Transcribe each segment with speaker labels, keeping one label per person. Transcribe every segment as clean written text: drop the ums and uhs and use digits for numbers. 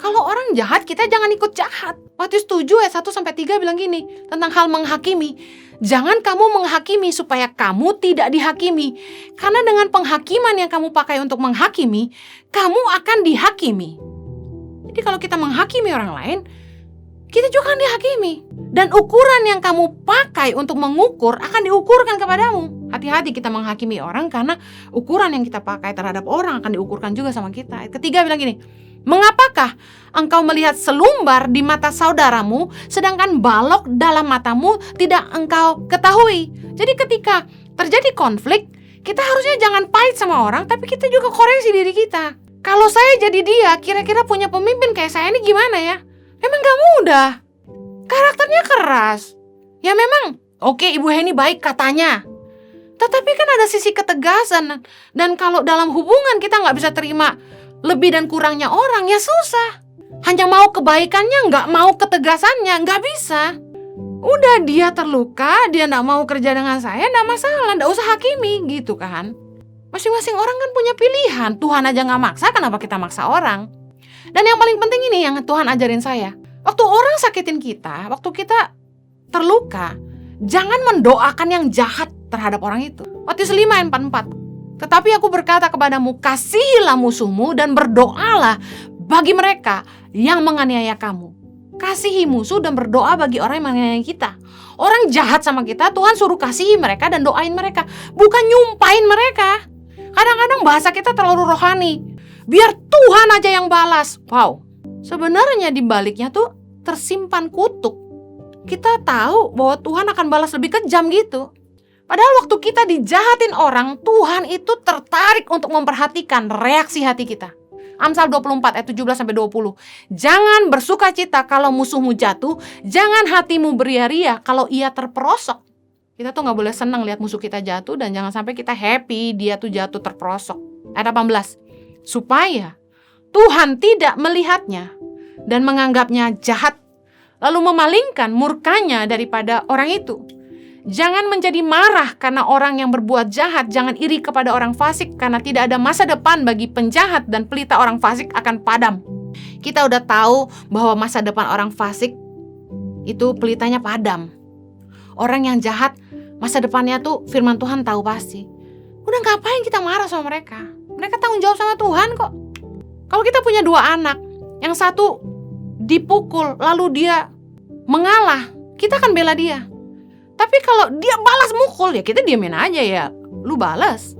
Speaker 1: Kalau orang jahat, kita jangan ikut jahat. Matius 7 ayat 1-3 bilang gini, tentang hal menghakimi. Jangan kamu menghakimi supaya kamu tidak dihakimi. Karena dengan penghakiman yang kamu pakai untuk menghakimi, kamu akan dihakimi. Jadi kalau kita menghakimi orang lain, kita juga akan dihakimi. Dan ukuran yang kamu pakai untuk mengukur akan diukurkan kepadamu. Hati-hati kita menghakimi orang, karena ukuran yang kita pakai terhadap orang akan diukurkan juga sama kita. Ayat ketiga bilang gini, mengapakah engkau melihat selumbar di mata saudaramu, sedangkan balok dalam matamu tidak engkau ketahui? Jadi ketika terjadi konflik, kita harusnya jangan pahit sama orang, tapi kita juga koreksi diri kita. Kalau saya jadi dia, kira-kira punya pemimpin kayak saya ini gimana ya? Memang gak mudah. Karakternya keras. Ya memang, oke, Ibu Heni baik katanya. Tetapi kan ada sisi ketegasan. Dan kalau dalam hubungan kita gak bisa terima lebih dan kurangnya orang, ya susah. Hanya mau kebaikannya, gak mau ketegasannya, gak bisa. Udah dia terluka, dia gak mau kerja dengan saya, gak masalah, gak usah hakimi gitu kan. Masing-masing orang kan punya pilihan. Tuhan aja gak maksa, kenapa kita maksa orang? Dan yang paling penting ini yang Tuhan ajarin saya. Waktu orang sakitin kita, waktu kita terluka, jangan mendoakan yang jahat terhadap orang itu. Matius 5 ayat 44. Tetapi aku berkata kepadamu, kasihilah musuhmu dan berdoalah bagi mereka yang menganiaya kamu. Kasihi musuh dan berdoa bagi orang yang menganiaya kita. Orang jahat sama kita, Tuhan suruh kasihi mereka dan doain mereka, bukan nyumpain mereka. Kadang-kadang bahasa kita terlalu rohani. Biar Tuhan aja yang balas. Wow. Sebenarnya di baliknya tuh tersimpan kutuk. Kita tahu bahwa Tuhan akan balas lebih kejam gitu. Padahal waktu kita dijahatin orang, Tuhan itu tertarik untuk memperhatikan reaksi hati kita. Amsal 24 ayat 17-20. Jangan bersukacita kalau musuhmu jatuh, jangan hatimu beria-ria kalau ia terperosok. Kita tuh gak boleh senang lihat musuh kita jatuh, dan jangan sampai kita happy dia tuh jatuh terperosok. Ayat 18. Supaya Tuhan tidak melihatnya dan menganggapnya jahat, lalu memalingkan murkanya daripada orang itu. Jangan menjadi marah karena orang yang berbuat jahat. Jangan iri kepada orang fasik, karena tidak ada masa depan bagi penjahat dan pelita orang fasik akan padam. Kita udah tahu bahwa masa depan orang fasik itu pelitanya padam. Orang yang jahat, masa depannya tuh firman Tuhan tahu pasti. Udah ngapain kita marah sama mereka? Mereka tanggung jawab sama Tuhan kok. Kalau kita punya 2 anak, yang satu dipukul lalu dia mengalah, kita akan bela dia. Tapi kalau dia balas mukul, ya kita diamin aja, ya lu balas.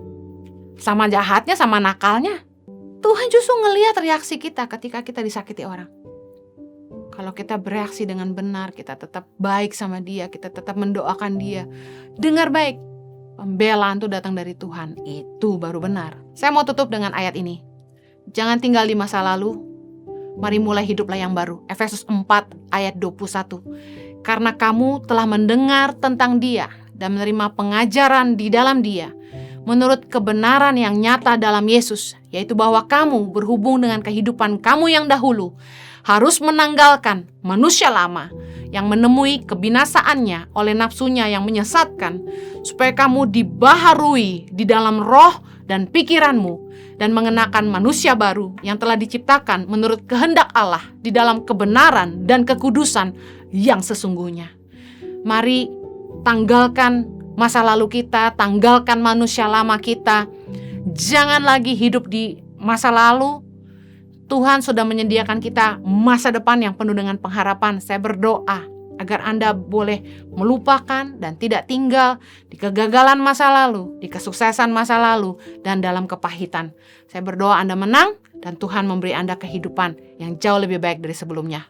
Speaker 1: Sama jahatnya, sama nakalnya. Tuhan justru ngelihat reaksi kita ketika kita disakiti orang. Kalau kita bereaksi dengan benar, kita tetap baik sama dia, kita tetap mendoakan dia. Dengar baik, pembelaan itu datang dari Tuhan. Itu baru benar. Saya mau tutup dengan ayat ini. Jangan tinggal di masa lalu, mari mulai hiduplah yang baru. Efesus 4 ayat 21. Karena kamu telah mendengar tentang dia dan menerima pengajaran di dalam dia, menurut kebenaran yang nyata dalam Yesus, yaitu bahwa kamu berhubung dengan kehidupan kamu yang dahulu, harus menanggalkan manusia lama yang menemui kebinasaannya oleh nafsunya yang menyesatkan, supaya kamu dibaharui di dalam roh dan pikiranmu, dan mengenakan manusia baru yang telah diciptakan menurut kehendak Allah di dalam kebenaran dan kekudusan yang sesungguhnya. Mari tanggalkan masa lalu kita, tanggalkan manusia lama kita. Jangan lagi hidup di masa lalu. Tuhan sudah menyediakan kita masa depan yang penuh dengan pengharapan. Saya berdoa agar Anda boleh melupakan dan tidak tinggal di kegagalan masa lalu, di kesuksesan masa lalu, dan dalam kepahitan. Saya berdoa Anda menang dan Tuhan memberi Anda kehidupan yang jauh lebih baik dari sebelumnya.